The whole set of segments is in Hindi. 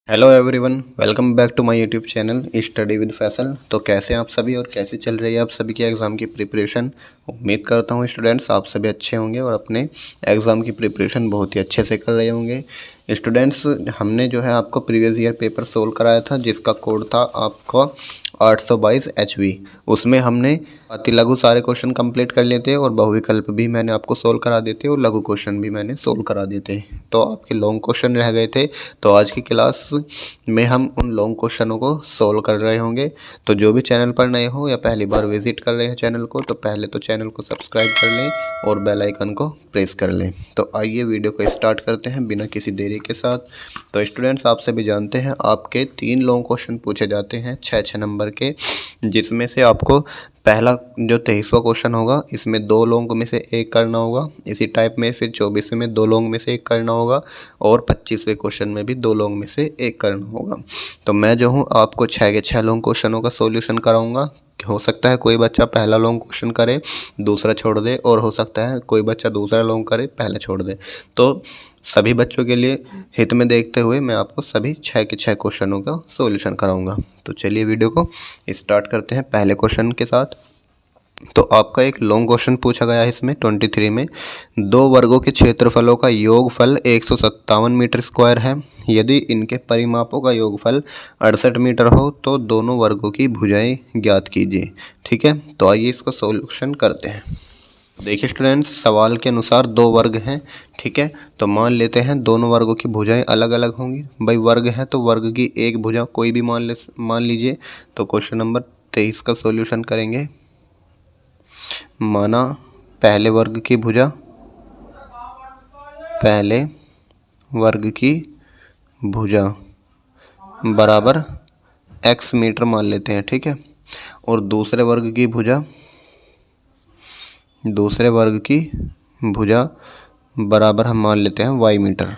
Hello everyone, welcome back to my YouTube channel study with Faisal. तो कैसे हैं आप सभी और कैसे चल रही है आप सभी की एग्ज़ाम की प्रिपरेशन। उम्मीद करता हूं स्टूडेंट्स आप सभी अच्छे होंगे और अपने एग्ज़ाम की प्रिपरेशन बहुत ही अच्छे से कर रहे होंगे। स्टूडेंट्स, हमने जो है आपको प्रीवियस ईयर पेपर सोल्व कराया था जिसका कोड था आपका 822 HV। उसमें हमने अति लघु सारे क्वेश्चन कंप्लीट कर लिए थे और बहुविकल्प भी मैंने आपको सोल्व करा देते और लघु क्वेश्चन भी मैंने सोल्व करा देते। तो आपके लॉन्ग क्वेश्चन रह गए थे, तो आज की क्लास में हम उन लॉन्ग क्वेश्चनों को सोल्व कर रहे होंगे। तो जो भी चैनल पर नए हो या पहली बार विजिट कर रहे हैं चैनल को, तो पहले तो चैनल को सब्सक्राइब कर लें और बेल आइकन को प्रेस कर लें। तो आइए वीडियो को स्टार्ट करते हैं बिना किसी देरी के साथ। तो स्टूडेंट्स, आप सभी जानते हैं आपके 3 लॉन्ग क्वेश्चन पूछे जाते हैं 6-6 नंबर के, जिसमें से आपको पहला जो 23वां क्वेश्चन होगा इसमें 2 लॉन्ग में से एक करना होगा। इसी टाइप में फिर 24वें में 2 लॉन्ग में से एक करना होगा और 25वें क्वेश्चन में भी 2 लॉन्ग में से एक करना होगा। तो मैं जो हूँ आपको 6 के 6 लॉन्ग क्वेश्चनों का सॉल्यूशन कराऊंगा। हो सकता है कोई बच्चा पहला लॉन्ग क्वेश्चन करे दूसरा छोड़ दे, और हो सकता है कोई बच्चा दूसरा लॉन्ग करे पहला छोड़ दे। तो सभी बच्चों के लिए हित में देखते हुए मैं आपको सभी 6 के 6 क्वेश्चनों का सॉल्यूशन कराऊंगा। तो चलिए वीडियो को स्टार्ट करते हैं पहले क्वेश्चन के साथ। तो आपका एक लॉन्ग क्वेश्चन पूछा गया है इसमें 23 में, 2 वर्गों के क्षेत्रफलों का योगफल 157 मीटर स्क्वायर है। यदि इनके परिमापों का योगफल 68 मीटर हो तो दोनों वर्गों की भुजाएं ज्ञात कीजिए। ठीक है, तो आइए इसको सॉल्यूशन करते हैं। देखिए स्टूडेंट्स, सवाल के अनुसार 2 वर्ग हैं। ठीक है, तो मान लेते हैं दोनों वर्गों की भुजाएं अलग अलग होंगी। भाई वर्ग है तो वर्ग की एक भुजा कोई भी मान लीजिए। तो क्वेश्चन नंबर 23 का सॉल्यूशन करेंगे। माना पहले वर्ग की भुजा बराबर x मीटर मान लेते हैं। ठीक है, और दूसरे वर्ग की भुजा बराबर हम मान लेते हैं y मीटर।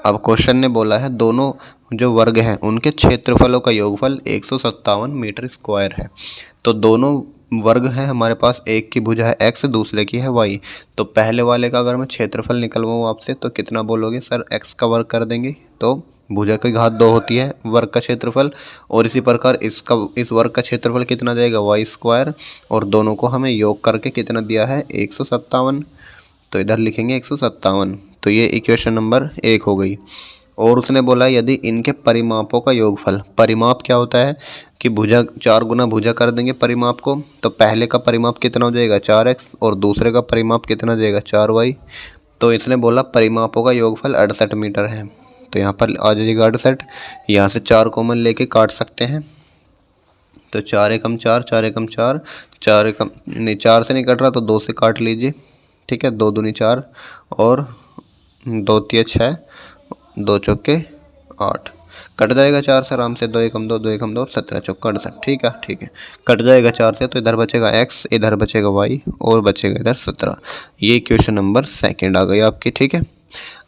अब क्वेश्चन ने बोला है दोनों जो वर्ग हैं उनके क्षेत्रफलों का योगफल 157 मीटर स्क्वायर है। तो दोनों वर्ग हैं हमारे पास, एक की भुजा है x, दूसरे की है y। तो पहले वाले का अगर मैं क्षेत्रफल निकलवाऊँ आपसे तो कितना बोलोगे सर? x का वर्ग कर देंगे तो भुजा की घात 2 होती है वर्ग का क्षेत्रफल, और इसी प्रकार इस वर्ग का क्षेत्रफल कितना जाएगा? y स्क्वायर, और दोनों को हमें योग करके कितना दिया है? 157। तो इधर लिखेंगे 157। तो ये इक्वेशन नंबर 1 हो गई। और उसने बोला यदि इनके परिमापों का योगफल, परिमाप क्या होता है कि भुजा 4 गुना भुजा कर देंगे परिमाप को। तो पहले का परिमाप कितना हो जाएगा? 4x, और दूसरे का परिमाप कितना हो जाएगा? 4y। तो इसने बोला परिमापों का योगफल 68 मीटर है। तो यहाँ पर आ जाएगा 68। यहाँ से 4 कॉमन लेके काट सकते हैं। तो 4 एकम 4, 4 एकम 4, 4 एकम नहीं, 4 से नहीं कट रहा तो 2 से काट लीजिए। ठीक है, 2 दूनी 4 और 2 तिया 6, 2 चौके 8, कट जाएगा 4 से आराम से। 2 एकम 2, 2 एकम 2, 17 चौका 68। ठीक है, कट जाएगा 4 से। तो इधर बचेगा x, इधर बचेगा y और बचेगा इधर 17। ये इक्वेशन नंबर 2 आ गई आपकी। ठीक है,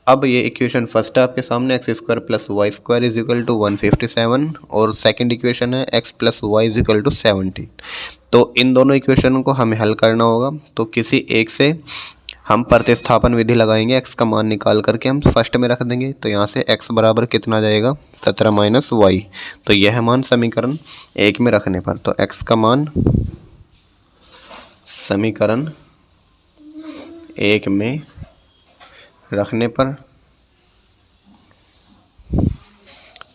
अब ये इक्वेशन फर्स्ट है आपके सामने, x square plus y square is equal to 157, और सेकंड इक्वेशन है x plus y is equal to 17। तो इन दोनों इक्वेशन को हमें हल करना होगा। तो किसी एक से हम प्रतिस्थापन विधि लगाएंगे, x का मान निकाल करके हम फर्स्ट में रख देंगे। तो यहाँ से x बराबर कितना जाएगा? 17 माइनस वाई। तो यह मान समीकरण 1 में रखने पर, तो x का मान समीकरण 1 में रखने पर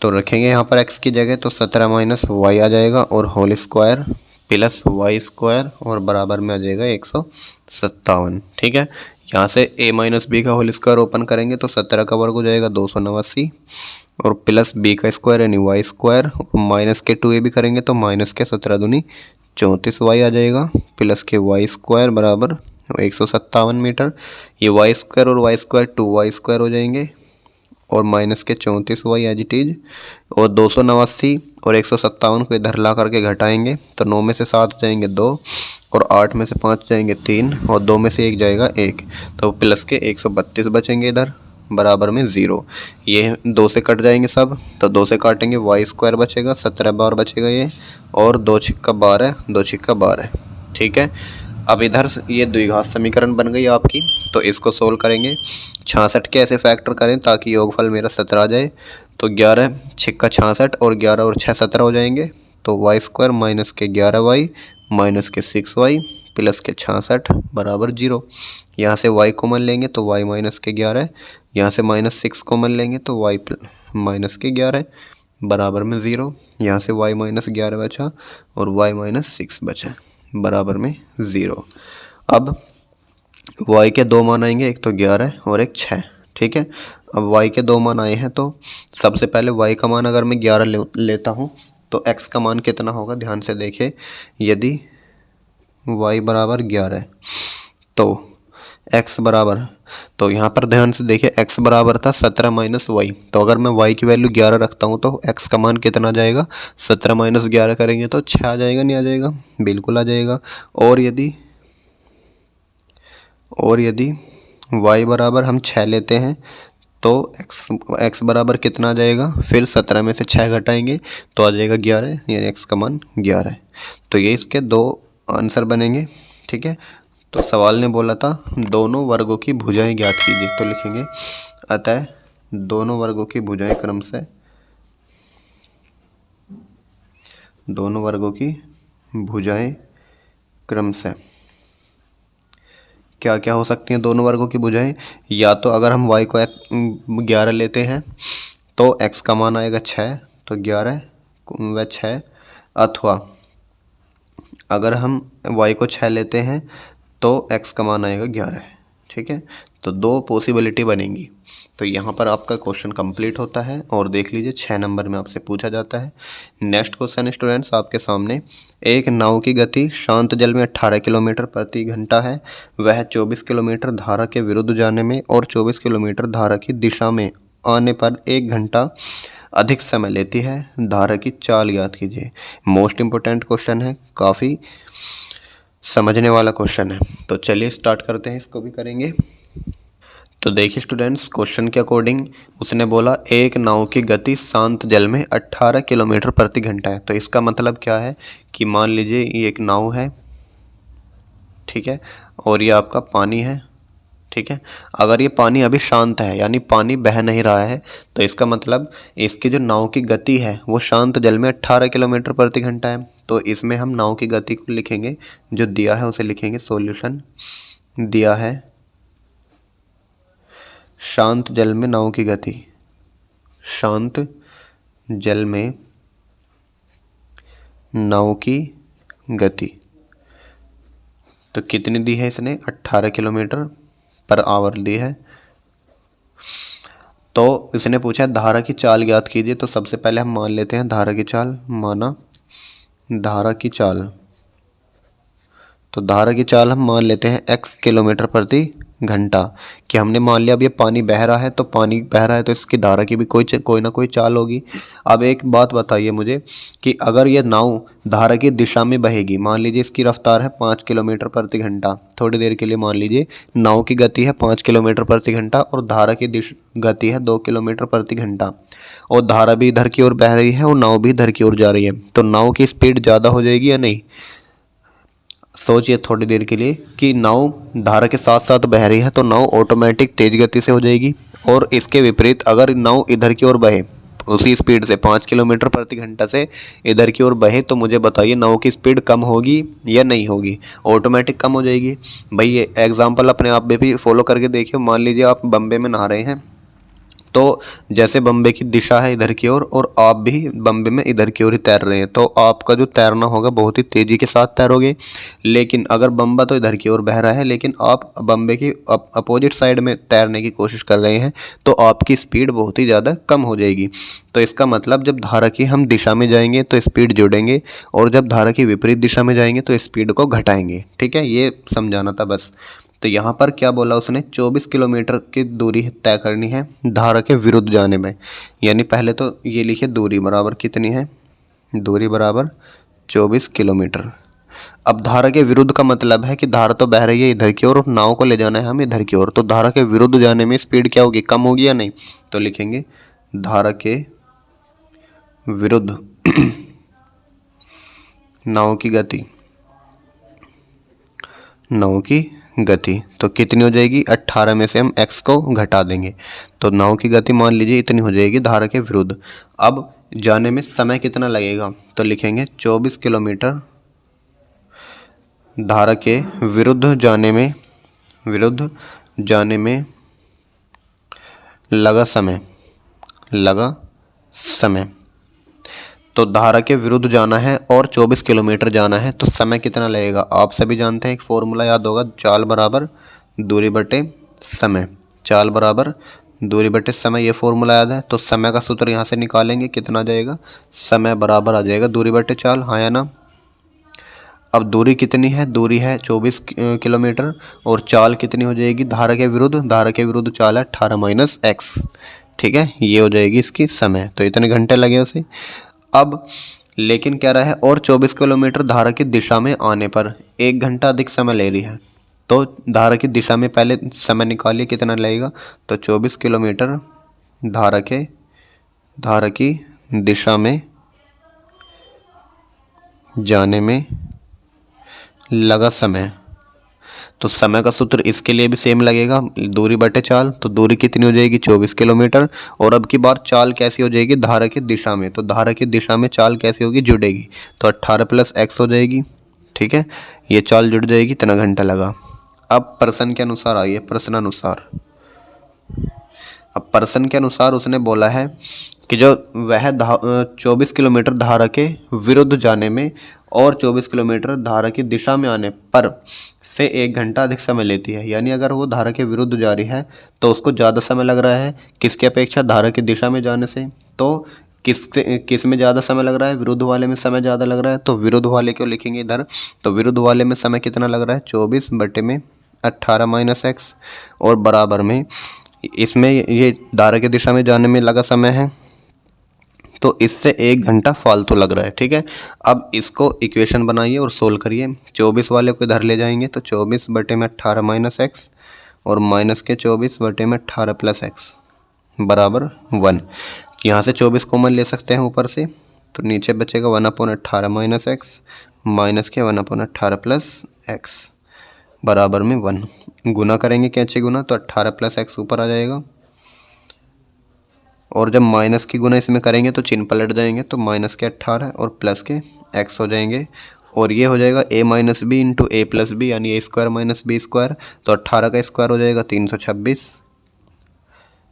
तो रखेंगे यहाँ पर x की जगह, तो 17 माइनस वाई आ जाएगा और whole square plus y square और बराबर में आ जाएगा 157। ठीक है, यहाँ से a माइनस बी का होल स्क्वायर ओपन करेंगे तो 17 का वर्ग हो जाएगा 289, और प्लस b का स्क्वायर यानी वाई स्क्वायर, और माइनस के 2a भी करेंगे तो माइनस के 17 दूनी 34 वाई आ जाएगा, प्लस के वाई स्क्वायर बराबर 157 मीटर। ये वाई स्क्वायर और वाई स्क्वायर 2y स्क्वायर हो जाएंगे, और माइनस के 34 वाई एज इट इज, और 289 और 157 को इधर ला करके घटाएंगे तो 9 में से 7 जाएंगे 2, और 8 में से 5 जाएंगे 3, और 2 में से 1 जाएगा 1। तो प्लस के 132 बचेंगे इधर बराबर में 0। ये 2 से कट जाएंगे सब, तो 2 से काटेंगे वाई स्क्वायर बचेगा, 17 बार बचेगा ये, और 2 छिक्का 12, 2 छिक्का 12। ठीक है, अब इधर ये द्विघात समीकरण बन गई आपकी, तो इसको सोल्व करेंगे। 66 के ऐसे फैक्टर करें ताकि योगफल मेरा 17 आ जाए। तो 11 छिक्का 66 और 11 और 6 17 हो जाएंगे। तो y² माइनस के 11y माइनस के 6y प्लस के 66 बराबर 0। यहाँ से y कॉमन लेंगे तो y माइनस के 11, यहाँ से -6 कॉमन लेंगे तो y माइनस के 11 बराबर में 0। यहाँ से y माइनस 11 बचा और y माइनस 6 बचा बराबर में 0। अब y के दो मान आएंगे, एक तो 11 और एक 6। ठीक है, अब y के दो मान आए हैं तो सबसे पहले y का मान अगर मैं 11 लेता हूँ तो x का मान कितना होगा, ध्यान से देखिए। यदि y बराबर 11 तो x बराबर, तो यहाँ पर ध्यान से देखिए x बराबर था 17 माइनस y। तो अगर मैं y की वैल्यू 11 रखता हूँ तो x का मान कितना आ जाएगा, 17 माइनस 11 करेंगे तो 6 आ जाएगा, नहीं आ जाएगा, बिल्कुल आ जाएगा। और यदि y बराबर हम 6 लेते हैं तो x बराबर कितना आ जाएगा, फिर 17 में से 6 घटाएंगे तो आ जाएगा 11, यानी x का मान 11 है। तो ये इसके दो आंसर बनेंगे। ठीक है, तो सवाल ने बोला था दोनों वर्गों की भुजाएं ज्ञात कीजिए, तो लिखेंगे अतः दोनों वर्गों की भुजाएं क्रमशः क्या क्या हो सकती हैं दोनों वर्गों की भुजाएं। या तो अगर हम y को 11 लेते हैं तो x का मान आएगा 6, तो 11 व 6। अथवा अगर हम y को 6 लेते हैं तो x का मान आएगा 11। ठीक है, तो दो पॉसिबिलिटी बनेंगी। तो यहाँ पर आपका क्वेश्चन कंप्लीट होता है और देख लीजिए 6 नंबर में आपसे पूछा जाता है। नेक्स्ट क्वेश्चन स्टूडेंट्स आपके सामने, एक नाव की गति शांत जल में 18 किलोमीटर प्रति घंटा है। वह 24 किलोमीटर धारा के विरुद्ध जाने में और 24 किलोमीटर धारा की दिशा में आने पर 1 घंटा अधिक समय लेती है। धारा की चाल ज्ञात कीजिए। मोस्ट इम्पोर्टेंट क्वेश्चन है, काफ़ी समझने वाला क्वेश्चन है। तो चलिए स्टार्ट करते हैं, इसको भी करेंगे। तो देखिए स्टूडेंट्स, क्वेश्चन के अकॉर्डिंग उसने बोला एक नाव की गति शांत जल में 18 किलोमीटर प्रति घंटा है। तो इसका मतलब क्या है कि मान लीजिए ये एक नाव है, ठीक है, और ये आपका पानी है। ठीक है, अगर ये पानी अभी शांत है यानी पानी बह नहीं रहा है, तो इसका मतलब इसकी जो नाव की गति है वो शांत जल में 18 किलोमीटर प्रति घंटा है। तो इसमें हम नाव की गति को लिखेंगे, जो दिया है उसे लिखेंगे। सॉल्यूशन दिया है शांत जल में नाव की गति, शांत जल में नाव की गति तो कितनी दी है इसने, 18 किलोमीटर पर आवर दी है। तो इसने पूछा धारा की चाल ज्ञात कीजिए। तो सबसे पहले हम मान लेते हैं धारा की चाल, माना धारा की चाल। तो धारा की चाल हम मान लेते हैं x किलोमीटर प्रति घंटा, कि हमने मान लिया अब ये पानी बह रहा है, तो पानी बह रहा है तो इसकी धारा की भी कोई ना कोई चाल होगी। अब एक बात बताइए मुझे कि अगर ये नाव धारा की दिशा में बहेगी, मान लीजिए इसकी रफ्तार है 5 किलोमीटर प्रति घंटा, थोड़ी देर के लिए मान लीजिए नाव की गति है 5 किलोमीटर प्रति घंटा और धारा की गति है 2 किलोमीटर प्रति घंटा, और धारा भी इधर की ओर बह रही है और नाव भी इधर की ओर जा रही है, तो नाव की स्पीड ज़्यादा हो जाएगी या नहीं। सोचिए थोड़ी देर के लिए कि नाव धारा के साथ साथ बह रही है तो नाव ऑटोमेटिक तेज गति से हो जाएगी, और इसके विपरीत अगर नाव इधर की ओर बहे उसी स्पीड से 5 किलोमीटर प्रति घंटा से इधर की ओर बहे, तो मुझे बताइए नाव की स्पीड कम होगी या नहीं होगी, ऑटोमेटिक कम हो जाएगी। भाई ये एग्जाम्पल अपने आप में भी फॉलो करके देखिए। मान लीजिए आप बम्बे में नहा रहे हैं, तो जैसे बम्बे की दिशा है इधर की ओर और आप भी बम्बे में इधर की ओर ही तैर रहे हैं, तो आपका जो तैरना होगा बहुत ही तेज़ी के साथ तैरोगे। लेकिन अगर बम्बा तो इधर की ओर बह रहा है लेकिन आप बम्बे की अपोजिट साइड में तैरने की कोशिश कर रहे हैं, तो आपकी स्पीड बहुत ही ज़्यादा कम हो जाएगी। तो इसका मतलब जब धारा की हम दिशा में जाएंगे तो स्पीड जोड़ेंगे, और जब धारा की विपरीत दिशा में जाएंगे तो स्पीड को घटाएंगे। ठीक है, ये समझाना था बस। तो यहाँ पर क्या बोला उसने, 24 किलोमीटर की दूरी तय करनी है धारा के विरुद्ध जाने में। यानी पहले तो ये लिखिए दूरी बराबर कितनी है, दूरी बराबर 24 किलोमीटर। अब धारा के विरुद्ध का मतलब है कि धारा तो बह रही है इधर की ओर और नाव को ले जाना है हम इधर की ओर, तो धारा के विरुद्ध जाने में स्पीड क्या होगी, कम होगी या नहीं। तो लिखेंगे धारा के विरुद्ध नाव की गति, नाव की गति। तो कितनी हो जाएगी, 18 में से हम x को घटा देंगे तो नाव की गति मान लीजिए इतनी हो जाएगी धारा के विरुद्ध। अब जाने में समय कितना लगेगा, तो लिखेंगे 24 किलोमीटर धारा के विरुद्ध जाने में लगा समय। तो धारा के विरुद्ध जाना है और 24 किलोमीटर जाना है तो समय कितना लगेगा, आप सभी जानते हैं, एक फॉर्मूला याद होगा, चाल बराबर दूरी बटे समय। चाल बराबर दूरी बटे समय, ये फॉर्मूला याद है। तो समय का सूत्र यहाँ से निकालेंगे, कितना जाएगा, समय बराबर आ जाएगा दूरी बटे चाल, हाँ या ना। अब दूरी कितनी है, दूरी है 24 किलोमीटर और चाल कितनी हो जाएगी, धारा के विरुद्ध चाल है 18 माइनस एक्स। ठीक है, ये हो जाएगी इसकी समय। तो इतने घंटे लगे उसे। अब लेकिन क्या रहा है, और 24 किलोमीटर धारा की दिशा में आने पर 1 घंटा अधिक समय ले रही है। तो धारा की दिशा में पहले समय निकालिए कितना लगेगा, तो 24 किलोमीटर धारा की दिशा में जाने में लगा समय। तो समय का सूत्र इसके लिए भी सेम लगेगा, दूरी बटे चाल। तो दूरी कितनी हो जाएगी, 24 किलोमीटर। और अब की बार चाल कैसी हो जाएगी, धारा की दिशा में। तो धारा की दिशा में चाल कैसी होगी, जुड़ेगी। तो 18 प्लस एक्स हो जाएगी। ठीक है, ये चाल जुड़ जाएगी, इतना घंटा लगा। अब प्रश्न के अनुसार आइए, अब प्रश्न के अनुसार उसने बोला है कि जो वह 24 किलोमीटर धारा के विरुद्ध जाने में और 24 किलोमीटर धारा की दिशा में आने पर से 1 घंटा अधिक समय लेती है। यानी अगर वो धारा के विरुद्ध जा रही है तो उसको ज़्यादा समय लग रहा है किसकी अपेक्षा, धारा की दिशा में जाने से। तो किस में ज़्यादा समय लग रहा है, विरुद्ध वाले में समय ज़्यादा लग रहा है। तो विरुद्ध वाले को लिखेंगे इधर। तो विरुद्ध वाले में समय कितना लग रहा है, 24 बटे में 18 माइनस एक्स, और बराबर में इसमें ये धारा की दिशा में जाने में लगा समय है तो इससे 1 घंटा फालतू लग रहा है। ठीक है, अब इसको इक्वेशन बनाइए और सोल्व करिए। 24 वाले को इधर ले जाएंगे तो 24 बटे में 18 माइनस एक्स और माइनस के 24 बटे में 18 प्लस एक्स बराबर 1। यहाँ से 24 कॉमन ले सकते हैं ऊपर से, तो नीचे बचेगा 1/18 माइनस एक्स माइनस के 1/18 प्लस एक्स बराबर में 1। गुना करेंगे कैसे गुना, तो 18 प्लस एक्स ऊपर आ जाएगा और जब माइनस की गुना इसमें करेंगे तो चिन्ह पलट जाएंगे। तो माइनस के 18 और प्लस के एक्स हो जाएंगे और ये हो जाएगा a minus b into a plus b, यानी a square minus b square. तो 18 का स्क्वायर हो जाएगा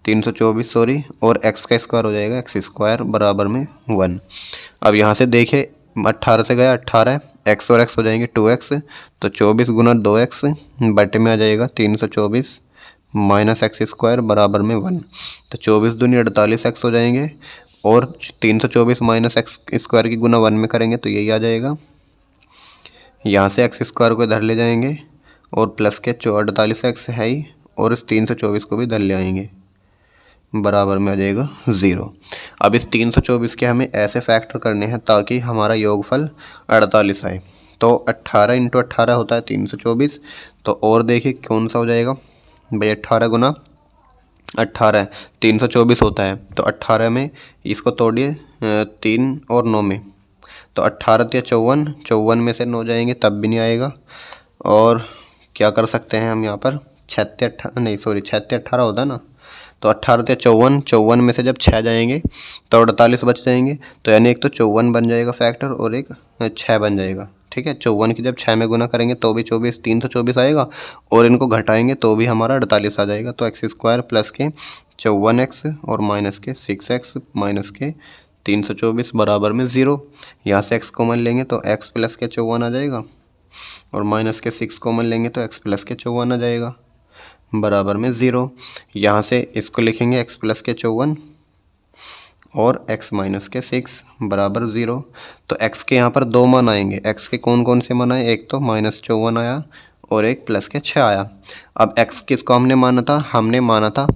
324 सॉरी, और x का स्क्वायर हो जाएगा x स्क्वायर बराबर में 1। अब यहाँ से देखें 18 से गया 18, x और x हो जाएंगे 2x। तो 24 गुना 2x बटे में आ जाएगा 324 माइनस एक्स स्क्वायर बराबर में 1। तो 24 दूनी 48 एक्स हो जाएंगे और 324 माइनस एक्स स्क्वायर की गुना 1 में करेंगे तो यही आ जाएगा। यहाँ से एक्स स्क्वायर को इधर ले जाएंगे और प्लस के 48 एक्स है ही, और इस 324 को भी इधर ले आएंगे, बराबर में आ जाएगा 0। अब इस 324 के हमें ऐसे फैक्टर करने हैं ताकि हमारा योगफल 48 आए। तो 18 इंटू 18 होता है 324। तो और देखिए कौन सा हो जाएगा भाई, 18 गुना 18 324 होता है। तो 18 में इसको तोड़िए 3 और 9 में, तो 18 या 54 में से 9 जाएंगे तब भी नहीं आएगा। और क्या कर सकते हैं हम यहाँ पर, 36 18 होता है ना, तो 18 या 54 में से जब 6 जाएंगे तो 48 बच जाएंगे। तो यानी एक तो 54 बन जाएगा फैक्टर और एक 6 बन जाएगा। ठीक है, 54 की जब 6 में गुना करेंगे तो भी 324 आएगा और इनको घटाएंगे तो भी हमारा 48 आ जाएगा। तो एक्स स्क्वायर प्लस के 54x और माइनस के 6x माइनस के 324 बराबर में 0। यहाँ से x कॉमन लेंगे तो x प्लस के 54 आ जाएगा और माइनस के 6 कॉमन लेंगे तो x प्लस के 54 आ जाएगा बराबर में 0। यहाँ से इसको लिखेंगे x प्लस के 54 और x माइनस के 6 बराबर 0। तो x के यहाँ पर 2 मान आएंगे। x के कौन कौन से मान आए, एक तो -54 आया और एक प्लस के 6 आया। अब x किसको हमने माना था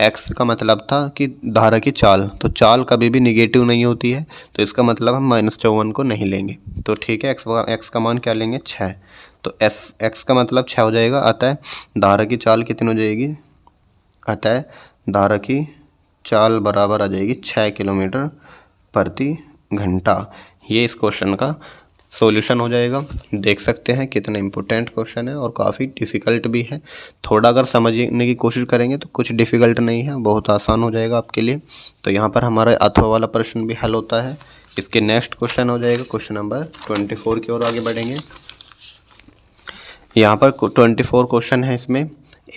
x का मतलब था कि धारा की चाल, तो चाल कभी भी निगेटिव नहीं होती है, तो इसका मतलब हम -54 को नहीं लेंगे। तो ठीक है, x का मान क्या लेंगे, 6। तो x का मतलब 6 हो जाएगा। अतः धारा की चाल कितनी हो जाएगी, अतः धारा की चाल बराबर आ जाएगी 6 किलोमीटर प्रति घंटा। ये इस क्वेश्चन का सॉल्यूशन हो जाएगा। देख सकते हैं कितना इम्पोर्टेंट क्वेश्चन है और काफ़ी डिफ़िकल्ट भी है। थोड़ा अगर समझने की कोशिश करेंगे तो कुछ डिफ़िकल्ट नहीं है, बहुत आसान हो जाएगा आपके लिए। तो यहाँ पर हमारा अथवा वाला प्रश्न भी हल होता है। इसके नेक्स्ट क्वेश्चन हो जाएगा क्वेश्चन नंबर 24 की ओर आगे बढ़ेंगे। यहाँ पर 24 क्वेश्चन है। इसमें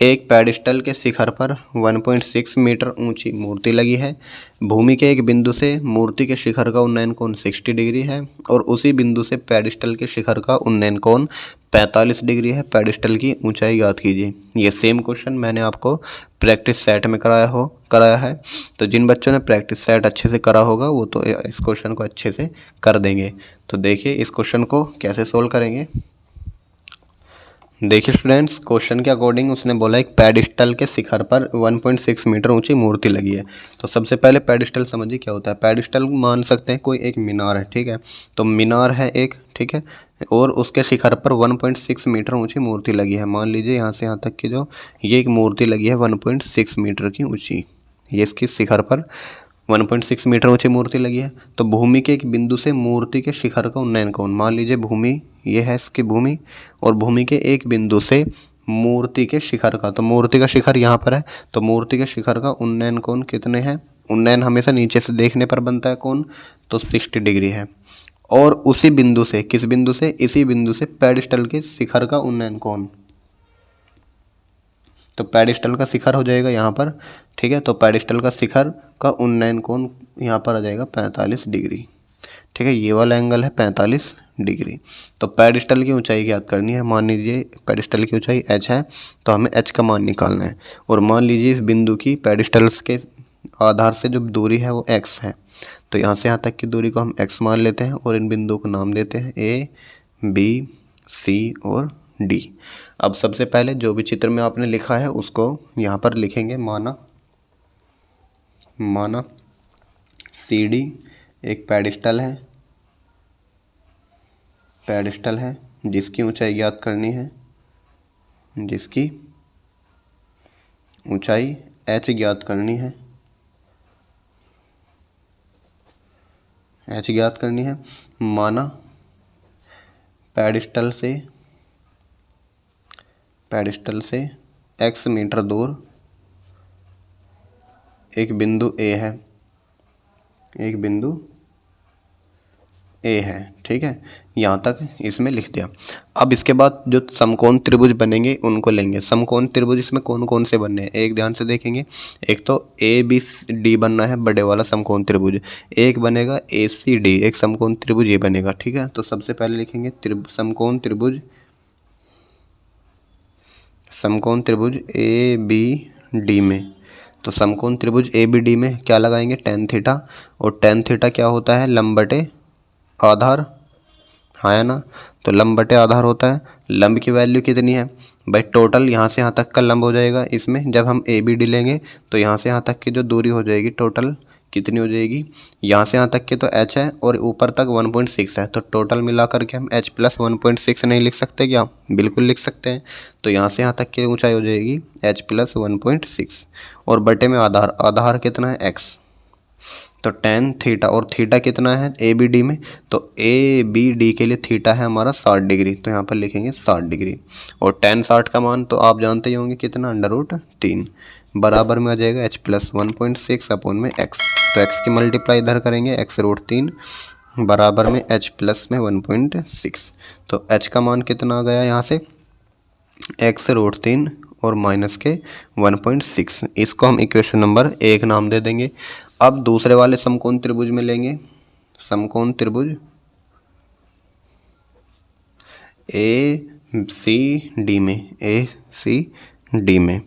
एक पेडिस्टल के शिखर पर 1.6 मीटर ऊंची मूर्ति लगी है। भूमि के एक बिंदु से मूर्ति के शिखर का उन्नयन कोण 60 डिग्री है और उसी बिंदु से पेडिस्टल के शिखर का उन्नयन कोण 45 डिग्री है। पेडिस्टल की ऊंचाई ज्ञात कीजिए। ये सेम क्वेश्चन मैंने आपको प्रैक्टिस सेट में कराया है। तो जिन बच्चों ने प्रैक्टिस सेट अच्छे से करा होगा वो तो इस क्वेश्चन को अच्छे से कर देंगे। तो देखिए इस क्वेश्चन को कैसे सोल्व करेंगे। देखिए स्टूडेंट्स, क्वेश्चन के अकॉर्डिंग उसने बोला एक पेडिस्टल के शिखर पर 1.6 मीटर ऊंची मूर्ति लगी है। तो सबसे पहले पेडिस्टल समझिए क्या होता है। पेडिस्टल मान सकते हैं कोई एक मीनार है, ठीक है। तो मीनार है एक, ठीक है, और उसके शिखर पर 1.6 मीटर ऊंची मूर्ति लगी है। मान लीजिए यहाँ से यहाँ तक की जो ये एक मूर्ति लगी है 1.6 मीटर की ऊँची, ये इसकी शिखर पर 1.6 मीटर ऊंची मूर्ति लगी है। तो भूमि के एक बिंदु से मूर्ति के शिखर का उन्नयन कोण, मान लीजिए भूमि ये है इसकी भूमि, और भूमि के एक बिंदु से मूर्ति के शिखर का, तो मूर्ति का शिखर यहाँ पर है, तो मूर्ति के शिखर का उन्नयन कोण कितने हैं। उन्नयन हमेशा नीचे से देखने पर बनता है कोण, तो 60 डिग्री है। और उसी बिंदु से, किस बिंदु से, इसी बिंदु से पेडिस्टल के शिखर का उन्नयन कोण, तो पेडिस्टल का शिखर हो जाएगा यहाँ पर, ठीक है। तो पेडिस्टल का शिखर का उन्नयन कोण यहाँ पर आ जाएगा 45 डिग्री, ठीक है। ये वाला एंगल है 45 डिग्री। तो पेडिस्टल की ऊंचाई ज्ञात करनी है। मान लीजिए पेडिस्टल की ऊंचाई h है, तो हमें h का मान निकालना है। और मान लीजिए इस बिंदु की पेडिस्टल्स के आधार से जो दूरी है वो x है, तो यहाँ से यहाँ तक की दूरी को हम x मान लेते हैं और इन बिंदुओं को नाम देते हैं A, B, C और D। अब सबसे पहले जो भी चित्र में आपने लिखा है उसको यहाँ पर लिखेंगे। माना CD एक पेडिस्टल है जिसकी ऊंचाई ज्ञात करनी है, जिसकी ऊंचाई h ज्ञात करनी है, h ज्ञात करनी है। माना पेडिस्टल से x मीटर दूर एक बिंदु A है, एक बिंदु A है, ठीक है। यहाँ तक इसमें लिख दिया। अब इसके बाद जो समकोण त्रिभुज बनेंगे उनको लेंगे। समकोण त्रिभुज इसमें कौन कौन से बनने हैं एक ध्यान से देखेंगे। एक तो ABCD बनना है, बड़े वाला समकोण त्रिभुज। एक बनेगा ACD, एक समकोण त्रिभुज ये बनेगा, ठीक है। तो सबसे पहले लिखेंगे समकोण त्रिभुज ABD में। तो समकोण त्रिभुज ABD में क्या लगाएंगे, tan थीटा। और tan थीटा क्या होता है, लंब बटे आधार, हाँ है ना। तो लंब बटे आधार होता है। लंब की वैल्यू कितनी है भाई, टोटल यहाँ से यहाँ तक का लंब हो जाएगा। इसमें जब हम ABD लेंगे तो यहाँ से यहाँ तक की जो दूरी हो जाएगी टोटल कितनी हो जाएगी, यहाँ से यहाँ तक की तो h है और ऊपर तक 1.6 है। तो टोटल मिला करके हम h प्लस 1.6 नहीं लिख सकते क्या, बिल्कुल लिख सकते हैं। तो यहाँ से यहाँ तक की ऊंचाई हो जाएगी h प्लस 1.6 और बटे में आधार कितना है x। तो tan थीटा, और थीटा कितना है ABD में, तो ABD के लिए थीटा है हमारा 60 डिग्री, तो यहाँ पर लिखेंगे 60 डिग्री। और tan 60 का मान तो आप जानते ही होंगे कितना, √3 बराबर में आ जाएगा h प्लस 1.6 अपॉन में x। तो x की मल्टीप्लाई इधर करेंगे, x √3 बराबर में h प्लस में 1.6। तो h का मान कितना आ गया यहाँ से, x √3 और माइनस के 1.6। इसको हम इक्वेशन नंबर 1 नाम दे देंगे। अब दूसरे वाले समकोण त्रिभुज में लेंगे, समकोण त्रिभुज ACD में।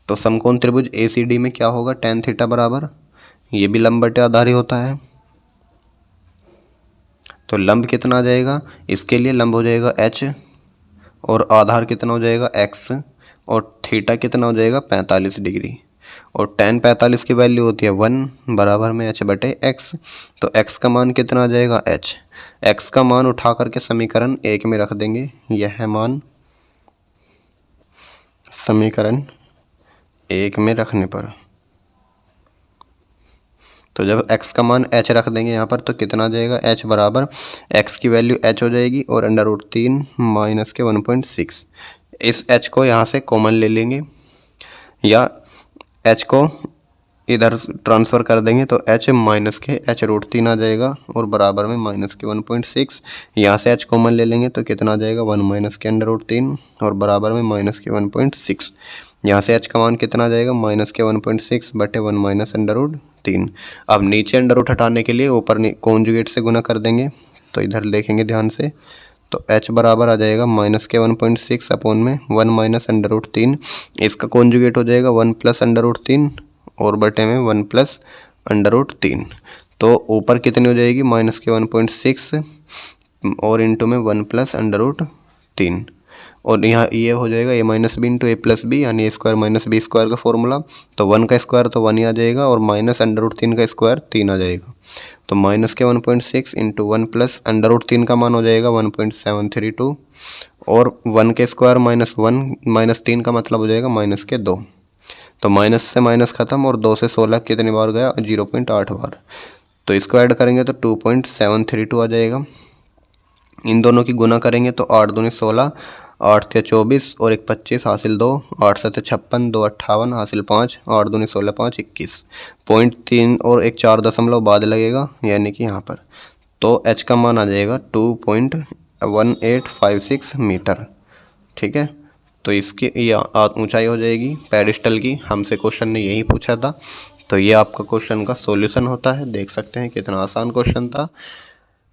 तो समकोण त्रिभुज ACD में क्या होगा, tan थीटा बराबर, ये भी लंब बटे आधार ही होता है। तो लंब कितना आ जाएगा, इसके लिए लंब हो जाएगा h और आधार कितना हो जाएगा x, और थीटा कितना हो जाएगा 45 डिग्री। और tan 45 की वैल्यू होती है 1 बराबर में h बटे x। तो x का मान कितना आ जाएगा h। x का मान उठा करके समीकरण 1 में रख देंगे। यह है मान समीकरण 1 में रखने पर तो जब x का मान h रख देंगे यहाँ पर तो कितना आ जाएगा, h बराबर x की वैल्यू h हो जाएगी और √3 माइनस के 1.6। इस h को यहाँ से कॉमन ले लेंगे या h को इधर ट्रांसफ़र कर देंगे तो h माइनस के h√3 आ जाएगा और बराबर में माइनस के 1.6। यहाँ से h कॉमन ले लेंगे तो कितना आ जाएगा, 1 माइनस के √3 और बराबर में माइनस के 1.6। यहाँ से h का मान कितना आ जाएगा, माइनस के 1.6 बटे 1 माइनस √3। अब नीचे अंडर रूट हटाने के लिए ऊपर कॉन्जुगेट से गुना कर देंगे। तो इधर देखेंगे ध्यान से तो h बराबर आ जाएगा माइनस के 1.6 अपॉन में 1 माइनस √3। इसका कॉन्जुगेट हो जाएगा 1 प्लस √3 और बटे में 1 प्लस √3। तो ऊपर कितनी हो जाएगी, माइनस के 1.6 और इंटू में 1 प्लस √3 और यहाँ ये हो जाएगा a minus b into a plus b यानी a² माइनस बी स्क्वायर का फॉर्मूला। तो 1 का स्क्वायर तो 1 ही आ जाएगा और माइनस √3 का स्क्वायर 3 आ जाएगा। तो माइनस के 1.6 इंटू 1 प्लस √3 का मान हो जाएगा 1.732 और 1 के स्क्वायर माइनस 1 माइनस 3 का मतलब हो जाएगा माइनस के 2। तो माइनस से माइनस ख़त्म और 2 से 16 कितनी बार गया, 0.8 बार। तो इसको ऐड करेंगे तो 2.732 आ जाएगा। इन दोनों की गुना करेंगे तो 8 दूनी 16, 8 × 24 और 1 25 हासिल 2, 8 × 7 56, 2 58 हासिल 5, 8 दूनी 16, 5 21, 0.3 और एक 4 दशमलव बाद लगेगा यानी कि यहाँ पर। तो h का मान आ जाएगा 2.1856 मीटर। ठीक है, तो इसकी ये ऊंचाई हो जाएगी पेडिस्टल की। हमसे क्वेश्चन ने यही पूछा था। तो ये आपका क्वेश्चन का सॉल्यूशन होता है। देख सकते हैं कितना आसान क्वेश्चन था।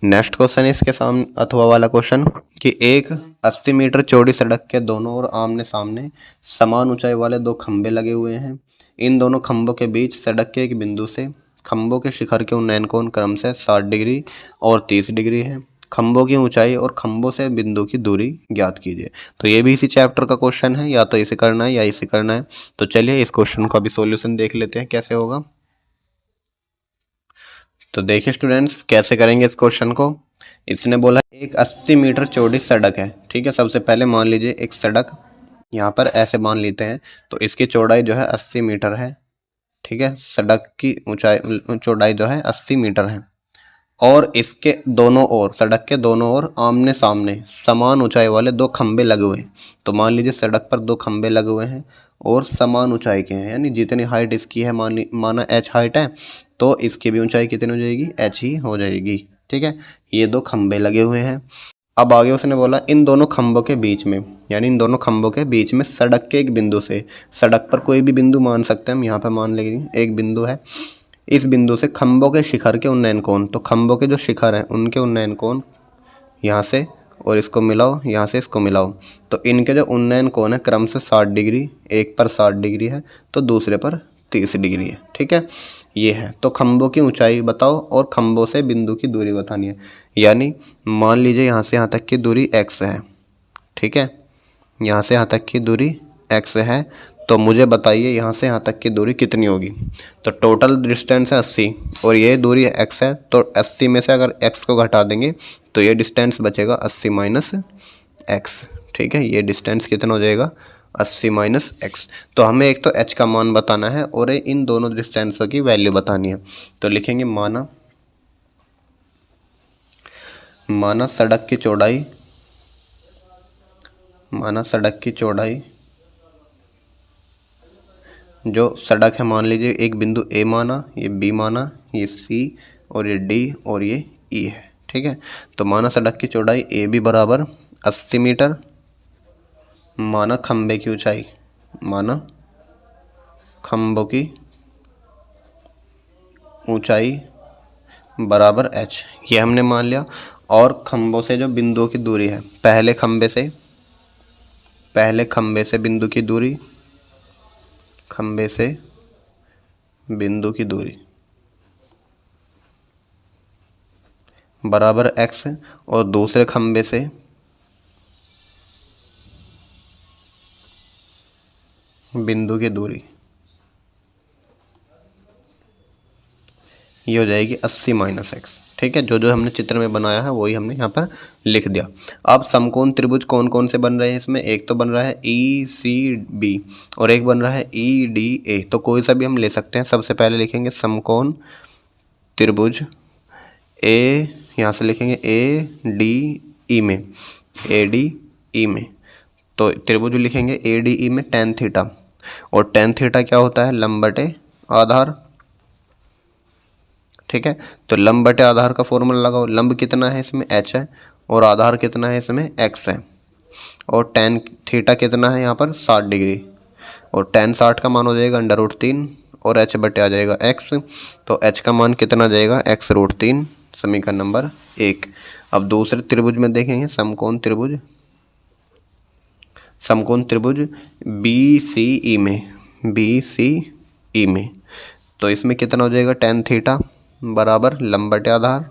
नेक्स्ट क्वेश्चन इसके सामने अथवा वाला क्वेश्चन कि एक 80 मीटर चौड़ी सड़क के दोनों ओर आमने सामने समान ऊंचाई वाले 2 खंभे लगे हुए हैं। इन दोनों खंभों के बीच सड़क के एक बिंदु से खंभों के शिखर के उन्नयन कोण क्रमशः 60 डिग्री और 30 डिग्री है। खंभों की ऊंचाई और खंभों से बिंदु की दूरी ज्ञात कीजिए। तो ये भी इसी चैप्टर का क्वेश्चन है, या तो इसे करना है या इसे करना है। तो चलिए इस क्वेश्चन का भी सॉल्यूशन देख लेते हैं कैसे होगा। तो देखिए स्टूडेंट्स कैसे करेंगे इस क्वेश्चन को। इसने बोला एक 80 मीटर चौड़ी सड़क है। ठीक है, सबसे पहले मान लीजिए एक सड़क यहाँ पर ऐसे मान लेते हैं। तो इसकी चौड़ाई जो है 80 मीटर है। ठीक है, सड़क की ऊंचाई चौड़ाई जो है 80 मीटर है और इसके दोनों ओर सड़क के दोनों ओर आमने सामने समान ऊंचाई वाले 2 खंबे लगे हुए हैं। तो मान लीजिए सड़क पर 2 खंबे लगे हुए हैं और समान ऊंचाई के हैं, यानी जितनी हाइट इसकी है माना h हाइट है तो इसकी भी ऊंचाई कितनी हो जाएगी, h ही हो जाएगी। ठीक है, ये 2 खंबे लगे हुए हैं। अब आगे उसने बोला इन दोनों खंभों के बीच में, यानी इन दोनों खंभों के बीच में सड़क के एक बिंदु से, सड़क पर कोई भी बिंदु मान सकते हैं हम, यहाँ पर मान लेंगे एक बिंदु है। इस बिंदु से खंभों के शिखर के उन्नयन कोण, तो खंभों के जो शिखर हैं उनके उन्नयन कोण यहाँ से और इसको मिलाओ, यहाँ से इसको मिलाओ। तो इनके जो उन्नयन कोण है क्रम से 60 डिग्री, एक पर 60 डिग्री है तो दूसरे पर 30 डिग्री है। ठीक है, ये है। तो खंभों की ऊंचाई बताओ और खंभों से बिंदु की दूरी बतानी है। यानी मान लीजिए यहाँ से यहाँ तक की दूरी x है। ठीक है, यहाँ से यहाँ तक की दूरी x है। तो मुझे बताइए यहाँ से यहाँ तक की दूरी कितनी होगी। तो टोटल डिस्टेंस है 80 और ये दूरी x है। तो 80 में से अगर x को घटा देंगे तो ये डिस्टेंस बचेगा 80 माइनस x। ठीक है, ये डिस्टेंस कितना हो जाएगा, 80 माइनस x। तो हमें एक तो h का मान बताना है और इन दोनों डिस्टेंसों की वैल्यू बतानी है। तो लिखेंगे माना सड़क की चौड़ाई, माना सड़क की चौड़ाई जो सड़क है, मान लीजिए एक बिंदु A माना, ये B माना, ये C और ये D और ये E है। ठीक है, तो माना सड़क की चौड़ाई AB बराबर 80 मीटर, माना खंबे की ऊंचाई, माना खंभों की ऊंचाई बराबर h, ये हमने मान लिया। और खंभों से जो बिंदुओं की दूरी है, पहले खंबे से बिंदु की दूरी, खंबे से बिंदु की दूरी बराबर x और दूसरे खंबे से बिंदु की दूरी ये हो जाएगी 80 माइनस x। ठीक है, जो जो हमने चित्र में बनाया है वही हमने यहाँ पर लिख दिया। अब समकोण त्रिभुज कौन कौन से बन रहे हैं इसमें, एक तो बन रहा है ECB और एक बन रहा है EDA। तो कोई सा भी हम ले सकते हैं। सबसे पहले लिखेंगे समकोण त्रिभुज ए, यहाँ से लिखेंगे ए डी ई में, ए डी ई में, तो त्रिभुज लिखेंगे ए डी ई में tan थीटा, और tan थीटा क्या होता है, लंब बटे आधार। ठीक है, तो लंब बटे आधार का फॉर्मूला लगाओ। लंब कितना है इसमें, h है, और आधार कितना है इसमें, x है, और tan थीटा कितना है यहाँ पर 60 डिग्री, और tan 60 का मान हो जाएगा √3 और h बटे आ जाएगा x, तो h का मान कितना जाएगा, x√3, समीकरण नंबर 1। अब दूसरे त्रिभुज में देखेंगे, समकोण त्रिभुज, समकोण त्रिभुज बी सी ई में, बी सी ई में, तो इसमें कितना हो जाएगा, tan थीटा बराबर लंब बटे आधार,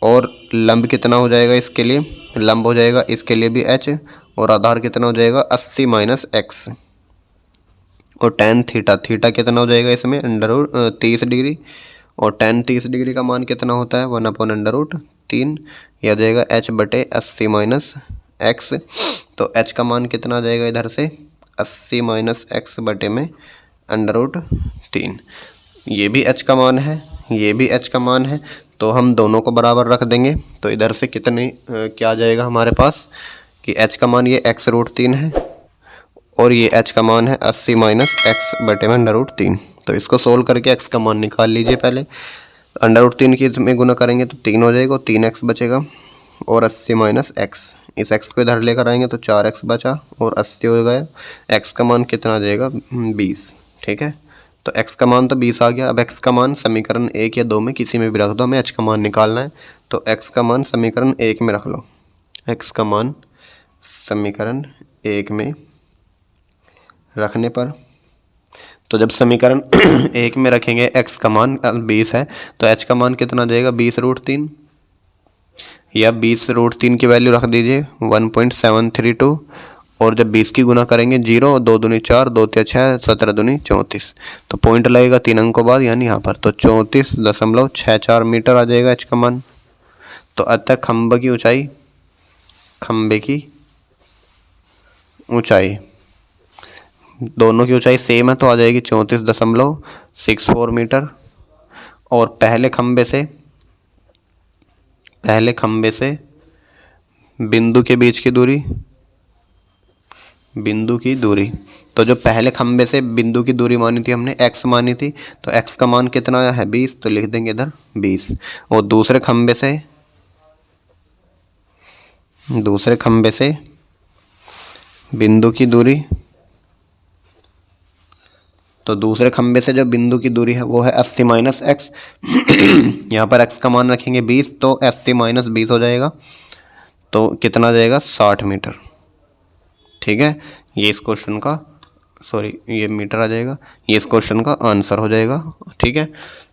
और लंब कितना हो जाएगा इसके लिए, लंब हो जाएगा इसके लिए भी h, और आधार कितना हो जाएगा 80 - x, और tan थीटा, थीटा कितना हो जाएगा इसमें, √30 डिग्री, और tan 30 डिग्री का मान कितना होता है, 1/√3, यह हो जाएगा h बटे 80 - x, तो h का मान कितना आ जाएगा इधर से, 80 - x बटे में √3, ये भी h का मान है, ये भी h का मान है, तो हम दोनों को बराबर रख देंगे, तो इधर से कितने क्या आ जाएगा हमारे पास कि h का मान ये x√3 है, और ये h का मान है 80 - x बटे में √3। तो इसको सोल्व करके x का मान निकाल लीजिए पहले, √3 की इसमें गुना करेंगे तो 3 हो जाएगा, 3x बचेगा, और 80 - x, इस x को इधर लेकर आएंगे तो 4x बचा, और 80 हो गया, x का मान कितना आ जाएगा, 20। ठीक है, तो x का मान तो 20 आ गया। अब x का मान समीकरण 1 या 2 में किसी में भी रख दो, हमें h का मान निकालना है, तो x का मान समीकरण 1 में रख लो, x का मान समीकरण 1 में रखने पर, तो जब समीकरण 1 में रखेंगे x का मान 20 है, तो h का मान कितना आ जाएगा, 20√3, या 20√3 की वैल्यू रख दीजिए 1.732, और जब 20 की गुना करेंगे 0, 2 दूनी 4, 2 तिया 6, 17 दूनी 34, तो पॉइंट लगेगा 3 अंकों बाद, यानी यहाँ पर, तो 34.64 मीटर आ जाएगा h का मान। तो अतः खंभे की ऊंचाई, खंभे की ऊंचाई, दोनों की ऊंचाई सेम है, तो आ जाएगी 34.64 मीटर, और पहले खंभे से बिंदु के बीच की दूरी, बिंदु की दूरी, तो जो पहले खंभे से बिंदु की दूरी मानी थी हमने, x मानी थी, तो x का मान कितना आया है, 20, तो लिख देंगे इधर 20, और दूसरे खंभे से बिंदु की दूरी, तो दूसरे खंभे से जो बिंदु की दूरी है वो है 80 - x, यहाँ पर x का मान रखेंगे 20, तो 80 - 20 हो जाएगा, तो कितना आ जाएगा, 60 मीटर। ठीक है, ये इस क्वेश्चन का, सॉरी ये मीटर आ जाएगा, ये इस क्वेश्चन का आंसर हो जाएगा। ठीक है,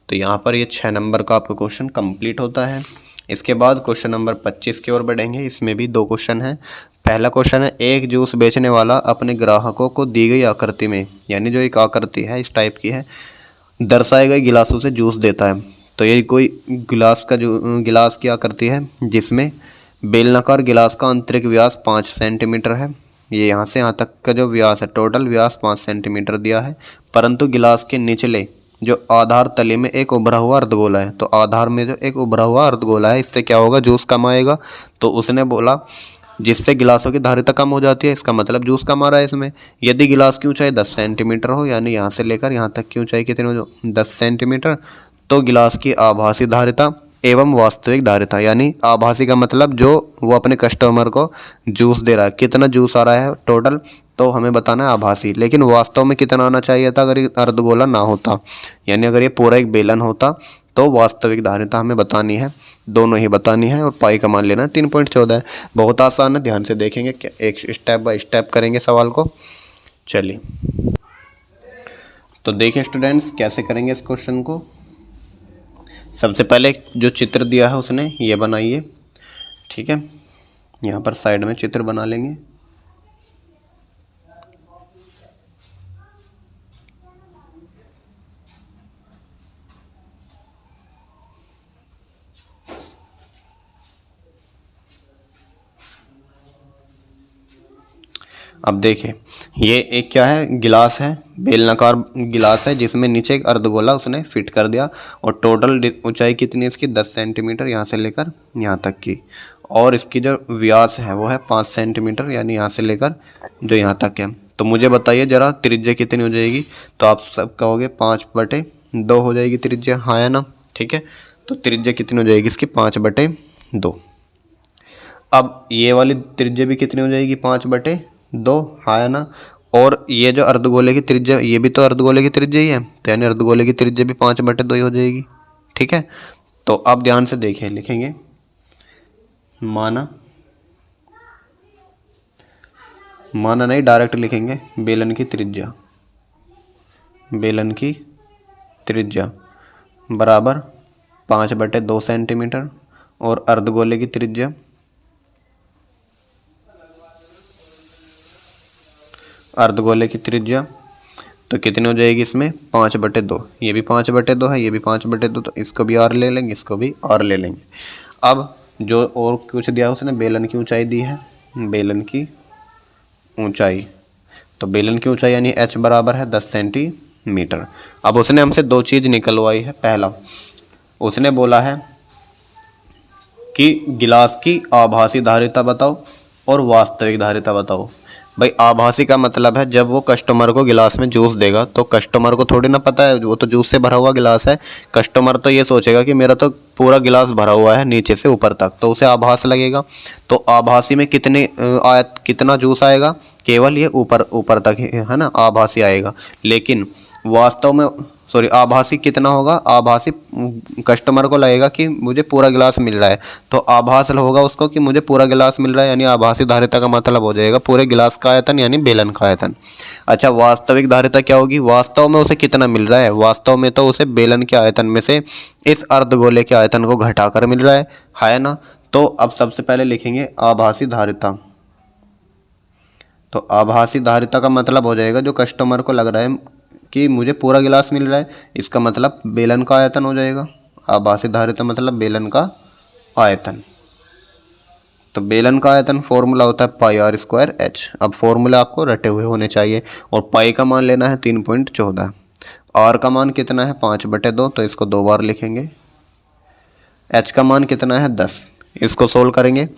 तो यहाँ पर ये 6 नंबर का आपका क्वेश्चन कंप्लीट होता है। इसके बाद क्वेश्चन नंबर 25 की ओर बढ़ेंगे, इसमें भी 2 क्वेश्चन हैं। पहला क्वेश्चन है, एक जूस बेचने वाला अपने ग्राहकों को दी गई आकृति में, यानी जो एक आकृति है इस टाइप की है, दर्शाए गए गिलासों से जूस देता है। तो ये कोई गिलास की आकृति है जिसमें बेलनाकार गिलास का आंतरिक व्यास 5 सेंटीमीटर है, ये यहाँ से यहाँ तक का जो व्यास है, टोटल व्यास 5 सेंटीमीटर दिया है, परंतु गिलास के निचले जो आधार तले में एक उभरा हुआ अर्धगोला है, तो आधार में जो एक उभरा हुआ अर्धगोला है, इससे क्या होगा, जूस कम आएगा। तो उसने बोला जिससे गिलासों की धारिता कम हो जाती है, इसका मतलब जूस कम आ रहा है इसमें। यदि गिलास की ऊंचाई 10 सेंटीमीटर हो, यानी यहाँ से लेकर यहाँ तक की ऊंचाई कितनी हो, 10 सेंटीमीटर, तो गिलास की आभासी धारिता एवं वास्तविक धारिता, यानी आभासी का मतलब जो वो अपने कस्टमर को जूस दे रहा है, कितना जूस आ रहा है टोटल, तो हमें बताना है आभासी। लेकिन वास्तव में कितना आना चाहिए था अगर ये अर्धगोला ना होता, यानी अगर ये पूरा एक बेलन होता, तो वास्तविक धारिता हमें बतानी है, दोनों ही बतानी है, और पाई का मान लेना है 3.14। बहुत आसान है, ध्यान से देखेंगे, एक स्टेप बाय स्टेप करेंगे सवाल को। चलिए, तो देखिए स्टूडेंट्स कैसे करेंगे इस क्वेश्चन को। सबसे पहले जो चित्र दिया है उसने ये बनाइए। ठीक है, यहाँ पर साइड में चित्र बना लेंगे। अब देखिए ये एक क्या है, गिलास है, बेलनाकार गिलास है जिसमें नीचे एक अर्धगोला उसने फिट कर दिया और टोटल ऊंचाई कितनी है इसकी 10 सेंटीमीटर यहाँ से लेकर यहाँ तक की, और इसकी जो व्यास है वो है 5 सेंटीमीटर यानी यहाँ से लेकर जो यहाँ तक है। तो मुझे बताइए ज़रा त्रिज्या कितनी हो जाएगी। तो आप सब कहोगे 5/2 हो जाएगी त्रिज्या, हाँ या ना। ठीक है, तो त्रिज्या कितनी हो जाएगी इसकी 5/2। अब ये वाली त्रिज्या भी कितनी हो जाएगी 5/2, हाँ या ना। और ये जो अर्धगोले की त्रिज्या, ये भी तो अर्धगोले की त्रिज्या ही है, तो यानी अर्धगोले की त्रिज्या भी 5/2 ही हो जाएगी। ठीक है, तो अब ध्यान से देखिए, लिखेंगे माना नहीं, डायरेक्ट लिखेंगे बेलन की त्रिज्या, बेलन की त्रिज्या बराबर 5/2 सेंटीमीटर और अर्धगोले की त्रिज्या तो कितनी हो जाएगी इसमें 5/2। ये भी 5/2 है, ये भी 5/2, तो इसको भी और ले लेंगे, इसको भी और ले लेंगे। अब जो और कुछ दिया उसने, बेलन की ऊंचाई दी है, बेलन की ऊंचाई, तो बेलन की ऊंचाई यानी h बराबर है 10 सेंटीमीटर। अब उसने हमसे दो चीज़ निकलवाई है। पहला उसने बोला है कि गिलास की आभासी धारिता बताओ और वास्तविक धारिता बताओ। भाई आभासी का मतलब है जब वो कस्टमर को गिलास में जूस देगा तो कस्टमर को थोड़ी ना पता है, वो तो जूस से भरा हुआ गिलास है। कस्टमर तो ये सोचेगा कि मेरा तो पूरा गिलास भरा हुआ है नीचे से ऊपर तक, तो उसे आभास लगेगा। तो आभासी में कितना जूस आएगा, केवल ये ऊपर तक है ना, आभासी आएगा। लेकिन वास्तव में आभासी कितना होगा, आभासी कस्टमर को लगेगा कि मुझे पूरा गिलास मिल रहा है, तो आभास होगा उसको कि मुझे पूरा गिलास मिल रहा है, यानी आभासी धारिता का मतलब हो जाएगा पूरे गिलास का आयतन यानी बेलन का आयतन। अच्छा, वास्तविक धारिता क्या होगी, वास्तव में उसे कितना मिल रहा है, वास्तव में तो उसे बेलन के आयतन में से इस अर्धगोले के आयतन को घटाकर मिल रहा है ना। तो अब सबसे पहले लिखेंगे आभासी धारिता। तो आभासी धारिता का मतलब हो जाएगा जो कस्टमर को लग रहा है कि मुझे पूरा गिलास मिल रहा है, इसका मतलब बेलन का आयतन हो जाएगा। आभासी धारिता मतलब बेलन का आयतन। तो बेलन का आयतन फॉर्मूला होता है πr²h। अब फॉर्मूला आपको रटे हुए होने चाहिए, और पाई का मान लेना है 3.14, आर का मान कितना है 5/2, तो इसको 2 बार लिखेंगे। h का मान कितना है 10, इसको सोल्व करेंगे,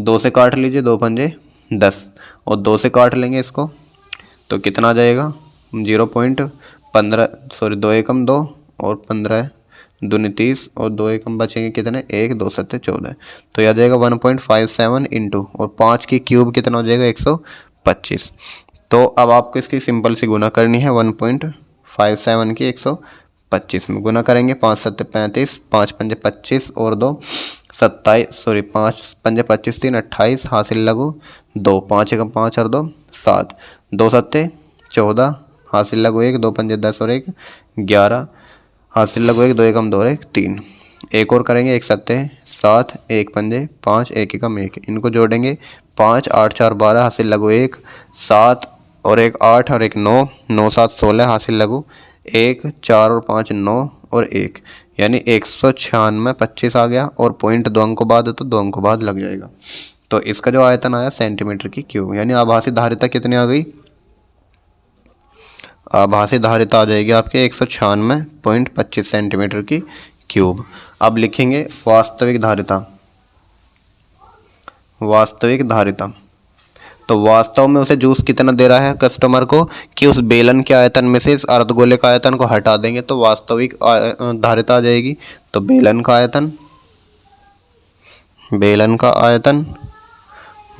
2 से काट लीजिए, 2 पंजे 10, और 2 से काट लेंगे इसको, तो कितना आ जाएगा 0.15, 2 एकम 2 और 15 दूनी 30 और 2 एकम बचेंगे कितने 1, 2 7 14, तो यह आ जाएगा 1.57 इंटू और 5 की क्यूब कितना हो जाएगा 125। तो अब आपको इसकी सिंपल सी गुना करनी है, 1.57 की 125 में गुना करेंगे, 5 7 35, 5 पंजे 25 और 2 27, 5 पंजे 25 3 28, हासिल लगू 2, 5 एकम 5 और 2 7, 2 7 14, हासिल लगो 1, 2 पंजे 10 और 1 11, हासिल लगो 1, 2 एकम 2 और 1 3। एक और करेंगे, 1 7 7, 1 पंजे 5, 1 एकम 1, इनको जोड़ेंगे 5 8 4 12, हासिल लगो 1 7 और 1 8 और 1 9, 9 7 16, हासिल लगो 1 4 और 5 9 और 1, यानी 196 25 आ गया, और पॉइंट 2 अंकों बाद तो 2 अंकों बाद लग जाएगा। तो इसका जो आयतन आया सेंटीमीटर की क्यूब, यानी आभासी धारिता कितनी आ गई, आभासी धारिता आ जाएगी आपके 196.25 सेंटीमीटर की क्यूब। अब लिखेंगे वास्तविक धारिता। वास्तविक धारिता, तो वास्तव में उसे जूस कितना दे रहा है कस्टमर को कि उस बेलन के आयतन में से इस अर्धगोले का आयतन को हटा देंगे तो वास्तविक धारिता आ जाएगी। तो बेलन का आयतन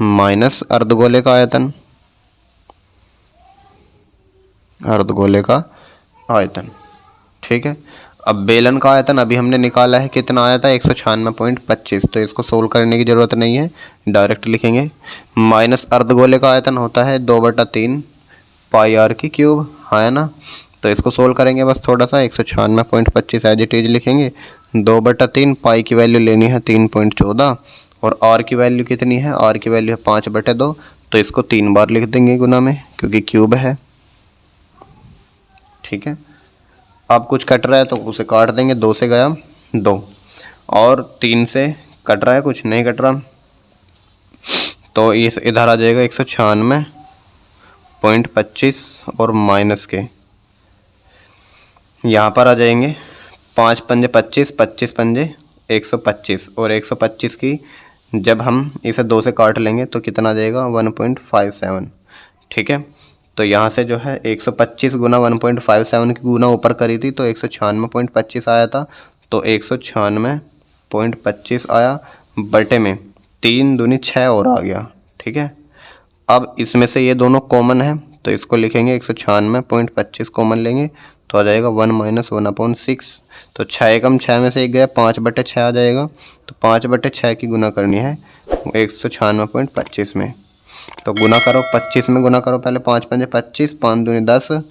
माइनस अर्धगोले का आयतन, अर्धगोले का आयतन। ठीक है, अब बेलन का आयतन अभी हमने निकाला है, कितना आया था 196.25, तो इसको सोल्व करने की ज़रूरत नहीं है, डायरेक्ट लिखेंगे। माइनस अर्धगोले का आयतन होता है 2/3 πr की क्यूब, है ना। तो इसको सोल्व करेंगे बस थोड़ा सा, 196.25 एज इट इज लिखेंगे, 2/3 पाई की वैल्यू लेनी है 3.14 और आर की वैल्यू कितनी है, आर की वैल्यू है 5/2, तो इसको 3 बार लिख देंगे गुना में क्योंकि क्यूब है। ठीक है, अब कुछ कट रहा है तो उसे काट देंगे, 2 से गया 2 और 3 से कट रहा है, कुछ नहीं कट रहा, तो इस इधर आ जाएगा 196 0.25 और माइनस के यहाँ पर आ जाएंगे। 5 पंजे 25, 25 पंजे 125 और 125 की जब हम इसे 2 से काट लेंगे तो कितना आ जाएगा 1.57। ठीक है, तो यहाँ से जो है 125 गुना 1.57 की गुना ऊपर करी थी तो 196.25 आया था, तो 196.25 आया बटे में 3 दूनी 6 और आ गया। ठीक है, अब इसमें से ये दोनों कॉमन है तो इसको लिखेंगे 196.25 कॉमन लेंगे तो आ जाएगा 1 - 1/6। तो 6 एकम 6 में से 1 गया, 5/6 आ जाएगा। तो 5/6 की गुना करनी है 196.25 में, तो गुना करो 25 में गुना करो पहले। 5 पंजे 25, 5 दूनी 10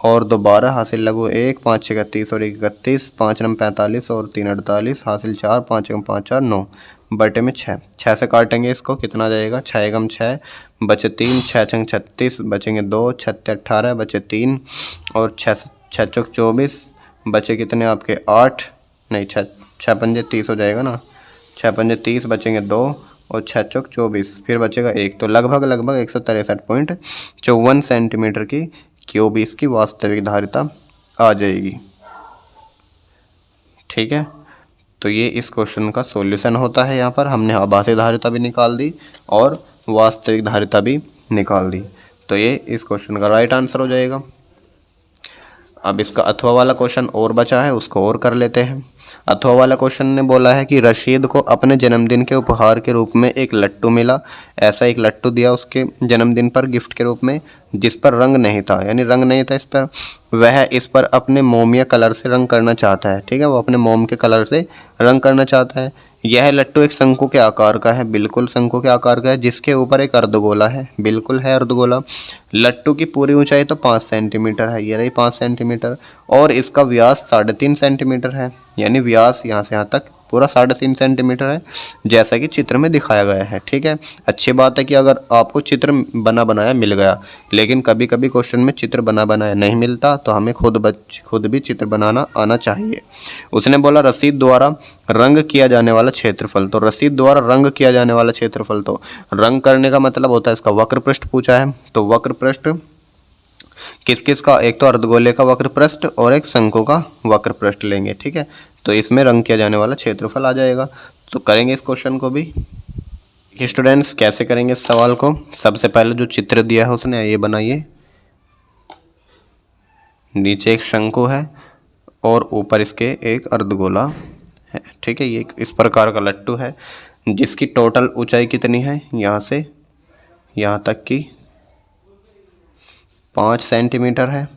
और 2 12 हासिल लगो 1, 5 6 31 और 1 31, 5 9 45 और 3 48 हासिल 4, 5 एकम 5 4 9 बटे में 6। 6 से काटेंगे इसको कितना जाएगा 6 एकम 6 बचे 3, 6 छंग 36 बचेंगे 2, 6 18 बचे 3 और 6 चौक 24 बचे कितने आपके 8, नहीं 6 पंजे 30 हो जाएगा ना, 6 पंजे 30 बचेंगे 2 और 6 चौक 24 फिर बचेगा 1, तो लगभग 163.54 सेंटीमीटर की क्यूब इसकी वास्तविक धारिता आ जाएगी। ठीक है, तो ये इस क्वेश्चन का सॉल्यूशन होता है। यहाँ पर हमने आभासी धारिता भी निकाल दी और वास्तविक धारिता भी निकाल दी, तो ये इस क्वेश्चन का राइट आंसर हो जाएगा। अब इसका अथवा वाला क्वेश्चन और बचा है, उसको और कर लेते हैं। अथवा वाला क्वेश्चन ने बोला है कि रशीद को अपने जन्मदिन के उपहार के रूप में एक लट्टू मिला। ऐसा एक लट्टू दिया उसके जन्मदिन पर गिफ्ट के रूप में जिस पर रंग नहीं था, यानी रंग नहीं था इस पर। वह इस पर अपने मोम या कलर से रंग करना चाहता है। ठीक है, वो अपने मोम के कलर से रंग करना चाहता है। यह लट्टू एक शंकु के आकार का है, बिल्कुल शंकु के आकार का है, जिसके ऊपर एक अर्धगोला है, बिल्कुल है अर्धगोला। लट्टू की पूरी ऊंचाई तो 5 सेंटीमीटर है, ये रही 5 सेंटीमीटर, और इसका व्यास 3.5 सेंटीमीटर है, यानी व्यास यहाँ से यहाँ तक पूरा 3.5 सेंटीमीटर है, जैसा कि चित्र में दिखाया गया है। ठीक है, अच्छी बात है कि अगर आपको चित्र बना बनाया मिल गया, लेकिन कभी कभी क्वेश्चन में चित्र बना बनाया नहीं मिलता, तो हमें खुद भी चित्र बनाना आना चाहिए। उसने बोला रसीद द्वारा रंग किया जाने वाला क्षेत्रफल, तो रसीद द्वारा रंग किया जाने वाला क्षेत्रफल, तो रंग करने का मतलब होता है इसका वक्र पृष्ठ पूछा है, तो वक्र पृष्ठ किस किस का, एक तो अर्धगोले का वक्र पृष्ठ और एक शंकु का वक्र पृष्ठ लेंगे। ठीक है, तो इसमें रंग किया जाने वाला क्षेत्रफल आ जाएगा। तो करेंगे इस क्वेश्चन को भी। स्टूडेंट्स कैसे करेंगे इस सवाल को, सबसे पहले जो चित्र दिया है उसने ये बनाइए। नीचे एक शंकु है और ऊपर इसके एक अर्धगोला है। ठीक है, ये इस प्रकार का लट्टू है जिसकी टोटल ऊंचाई कितनी है, यहाँ से यहाँ तक की 5 सेंटीमीटर है,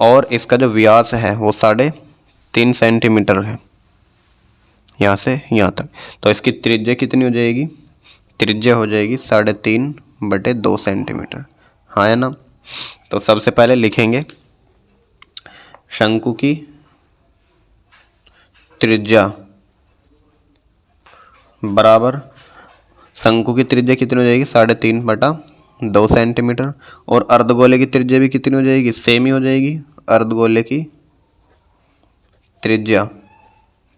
और इसका जो व्यास है वो 3.5 सेंटीमीटर है, यहाँ से यहाँ तक। तो इसकी त्रिज्या कितनी हो जाएगी, त्रिज्या हो जाएगी 3.5/2 सेंटीमीटर, हाँ है ना। तो सबसे पहले लिखेंगे शंकु की त्रिज्या बराबर, शंकु की त्रिज्या कितनी हो जाएगी 3.5/2 सेंटीमीटर, और अर्धगोले की त्रिज्या भी कितनी हो जाएगी, सेम ही हो जाएगी। अर्धगोले की त्रिज्या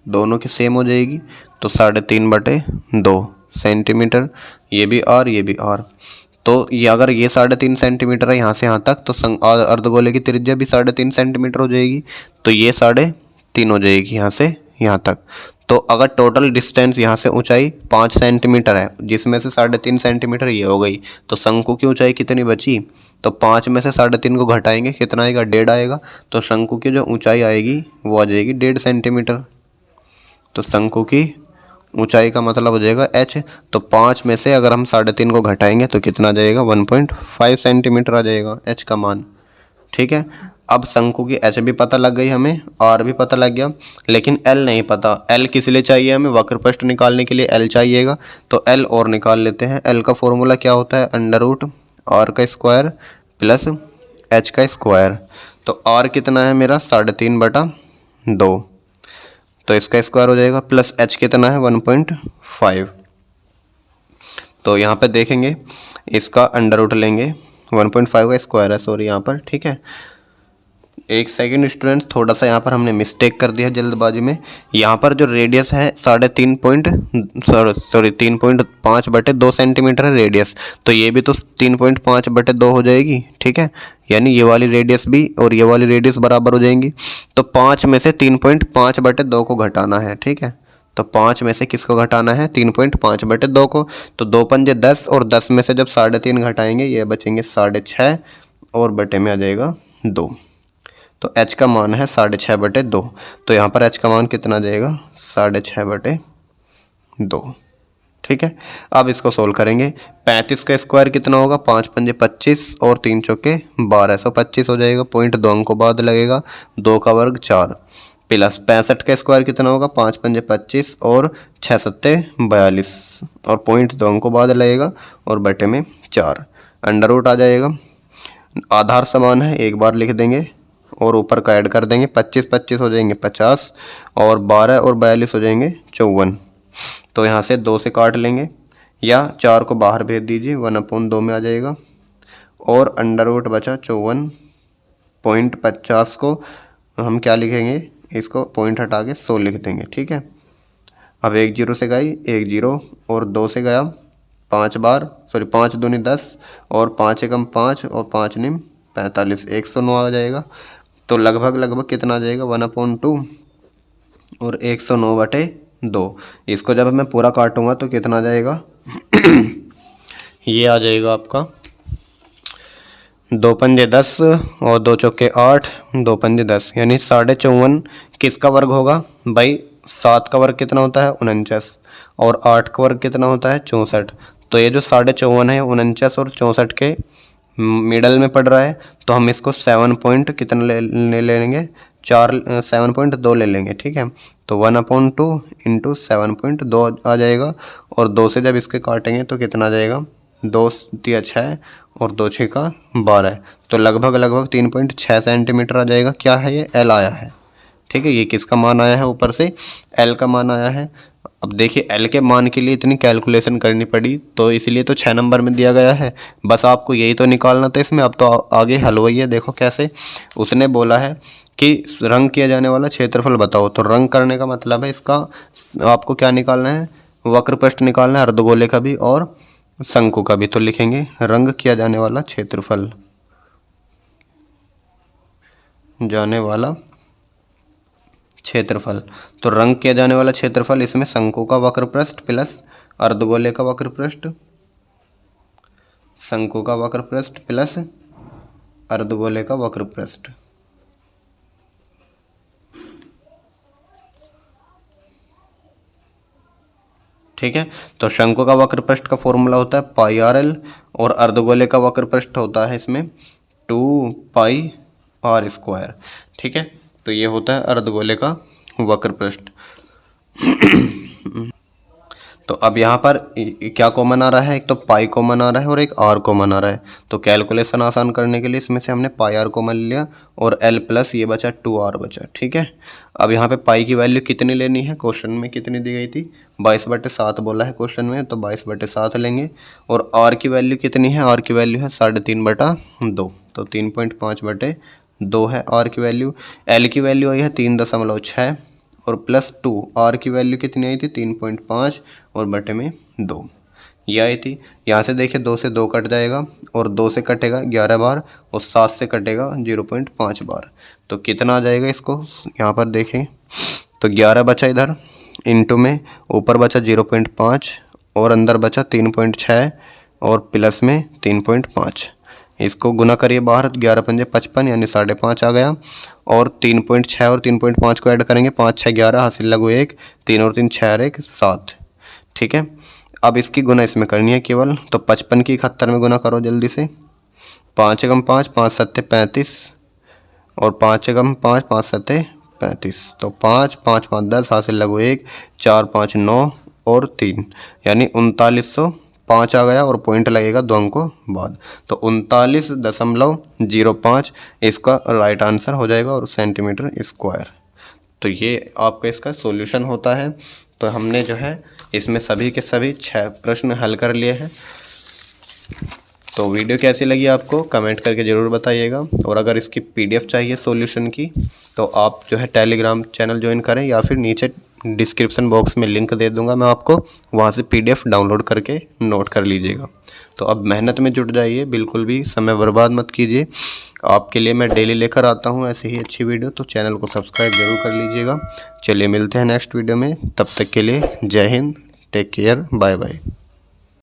दोनों की सेम हो जाएगी, तो 3.5/2 सेंटीमीटर, ये भी आर ये आर। तो ये अगर ये 3.5 सेंटीमीटर है यहाँ से यहाँ तक, तो अर्धगोले की त्रिज्या भी 3.5 सेंटीमीटर हो जाएगी, तो ये 3.5 हो जाएगी यहाँ से यहाँ तक। तो अगर टोटल डिस्टेंस यहाँ से ऊंचाई 5 सेंटीमीटर है, जिसमें से 3.5 सेंटीमीटर ये हो गई, तो शंकु की ऊंचाई कितनी बची, तो 5 में से 3.5 को घटाएंगे कितना आएगा, 1.5 आएगा। तो शंकु की जो ऊंचाई आएगी वो आ जाएगी 1.5 सेंटीमीटर। तो शंकु की ऊंचाई का मतलब हो जाएगा h, तो 5 में से अगर हम 3.5 को घटाएंगे तो कितना आ जाएगा 1.5 सेंटीमीटर आ जाएगा h का मान। ठीक है, अब शंकु की h भी पता लग गई हमें, r भी पता लग गया, लेकिन l नहीं पता। l किस लिए चाहिए हमें, वक्र पृष्ठ निकालने के लिए l चाहिएगा, तो l और निकाल लेते हैं। l का फॉर्मूला क्या होता है, √r का स्क्वायर प्लस h का स्क्वायर। तो r कितना है मेरा 3.5/2, तो इसका स्क्वायर हो जाएगा, प्लस h कितना है 1.5। तो यहाँ पे देखेंगे इसका अंडर रूट लेंगे, 1.5 का स्क्वायर है सॉरी यहाँ पर। ठीक है, एक सेकंड स्टूडेंट्स, थोड़ा सा यहाँ पर हमने मिस्टेक कर दिया जल्दबाजी में। यहाँ पर जो रेडियस है 3.5/2 सेंटीमीटर है रेडियस, तो ये भी तो 3.5/2 हो जाएगी, ठीक है। यानी ये वाली रेडियस भी और ये वाली रेडियस बराबर हो जाएंगी। तो 5 में से 3.5/2 को घटाना है, ठीक है। तो 5 में से किसको घटाना है? 3.5/2 को। तो 2 पंजे 10 और 10 में से जब 3.5 घटाएंगे ये बचेंगे 6.5 और बटे में आ जाएगा 2। तो h का मान है 6.5/2। तो यहाँ पर h का मान कितना आ जाएगा? 6.5/2, ठीक है। अब इसको सोल्व करेंगे। 35 का स्क्वायर कितना होगा? 5 पंजे 25 और 3 चौके 12, 125 हो जाएगा। पॉइंट 2 अंकों बाद लगेगा। 2 का वर्ग 4 प्लस 65 का स्क्वायर कितना होगा? 5 पंजे 25 और 6 सत्ते 42 और पॉइंट 2 अंकों बाद लगेगा और बटे में 4। अंडर रूट आ जाएगा। आधार समान है, एक बार लिख देंगे और ऊपर का ऐड कर देंगे। 25 25 हो जाएंगे 50 और 12 और 42 हो जाएंगे 54। तो यहाँ से 2 से काट लेंगे या 4 को बाहर भेज दीजिए, 1/2 में आ जाएगा। और अंडर रूट बचा 54.50 को हम क्या लिखेंगे? इसको पॉइंट हटा के 100 लिख देंगे, ठीक है। अब 1 0 से गई 1 0 और 2 से गया 5 बार, 5 दूनी 10 और 5 एकम 5 और 5 निम 45, 109 आ जाएगा। तो लगभग कितना आ जाएगा? 1/2 और 109/2। इसको जब मैं पूरा काटूंगा तो कितना आ जाएगा? ये आ जाएगा आपका 2 पंजे 10 और 2 चौके 8, 2 पंजे 10 यानी 54.5 किसका वर्ग होगा भाई? 7 का वर्ग कितना होता है? 49 और 8 का वर्ग कितना होता है? 64। तो ये जो 54.5 है 49 और 64 के मिडल में पड़ रहा है, तो हम इसको 7 पॉइंट कितना ले लेंगे? 7.2 ले लेंगे, ठीक है। तो 1/2 इंटू 7.2 आ जाएगा। और 2 से जब इसके काटेंगे तो कितना आ जाएगा? 2 3 6 और 2 6 का 12। तो लगभग 3.6 सेंटीमीटर आ जाएगा। क्या है ये? एल आया है, ठीक है। ये किसका मान आया है? ऊपर से एल का मान आया है। अब देखिए एल के मान के लिए इतनी कैलकुलेशन करनी पड़ी, तो इसलिए तो 6 नंबर में दिया गया है। बस आपको यही तो निकालना था इसमें। अब तो आगे हल वही है। देखो कैसे उसने बोला है कि रंग किया जाने वाला क्षेत्रफल बताओ। तो रंग करने का मतलब है इसका आपको क्या निकालना है? वक्रपृष्ठ निकालना है, अर्धगोले का भी और शंकु का भी। तो लिखेंगे रंग किया जाने वाला क्षेत्रफल, तो रंग किया जाने वाला क्षेत्रफल इसमें शंकु का वक्रपृष्ठ प्लस अर्धगोले का वक्रपृष्ठ, शंकु का वक्रपृष्ठ प्लस अर्धगोले का वक्रपृष्ठ, ठीक है। तो शंकु का वक्रपृष्ठ का फॉर्मूला होता है πr/l और अर्धगोले का वक्रपृष्ठ होता है इसमें 2πr², ठीक है। तो ये होता है अर्धगोले का वक्रपृष्ठ। तो अब यहाँ पर क्या कॉमन आ रहा है? एक तो पाई कॉमन आ रहा है और एक आर कॉमन आ रहा है। तो कैलकुलेशन आसान करने के लिए इसमें से हमने पाई आर कॉमन लिया और एल प्लस ये बचा 2r बचा, ठीक है। अब यहाँ पे पाई की वैल्यू कितनी लेनी है? क्वेश्चन में कितनी दी गई थी? 22/7 बोला है क्वेश्चन में, तो 22/7 लेंगे। और आर की वैल्यू कितनी है? आर की वैल्यू है 3.5/2, तो 3.5/2 है आर की वैल्यू। एल की वैल्यू आई है 3.6 और प्लस 2। आर की वैल्यू कितनी आई थी? 3.5 और बटे में 2 ये आई थी। यहाँ से देखिए 2 से 2 कट जाएगा और 2 से कटेगा 11 बार और 7 से कटेगा 0.5 बार। तो कितना आ जाएगा? इसको यहाँ पर देखें तो 11 बचा इधर इंटू में, ऊपर बचा 0.5 और अंदर बचा 3.6 और प्लस में 3.5। इसको गुना करिए बाहर, 11 पंजे 55 यानी 5.5 आ गया। और 3.6 और 3.5 को ऐड करेंगे, 5 6 11 हासिल लगो 1, 3 और 3 6 और 1 7, ठीक है। अब इसकी गुना इसमें करनी है केवल, तो 55 की 71 में गुना करो जल्दी से। 5 एकम 5, 5 7 35 और 5 एकम 5, 5 7 35। तो 5 5 5 10 हासिल लगो 1, 4 5 9 और 3 यानी 3905 आ गया और पॉइंट लगेगा 2 अंकों बाद। तो 39.05 इसका राइट आंसर हो जाएगा और सेंटीमीटर स्क्वायर। तो ये आपका इसका सॉल्यूशन होता है। तो हमने जो है इसमें सभी के सभी 6 प्रश्न हल कर लिए हैं। तो वीडियो कैसी लगी आपको कमेंट करके ज़रूर बताइएगा। और अगर इसकी PDF चाहिए सॉल्यूशन की तो आप जो है टेलीग्राम चैनल ज्वाइन करें, या फिर नीचे डिस्क्रिप्शन बॉक्स में लिंक दे दूंगा मैं आपको, वहाँ से PDF डाउनलोड करके नोट कर लीजिएगा। तो अब मेहनत में जुट जाइए, बिल्कुल भी समय बर्बाद मत कीजिए। आपके लिए मैं डेली लेकर आता हूँ ऐसे ही अच्छी वीडियो, तो चैनल को सब्सक्राइब जरूर कर लीजिएगा। चलिए मिलते हैं नेक्स्ट वीडियो में, तब तक के लिए जय हिंद, टेक केयर, बाय बाय।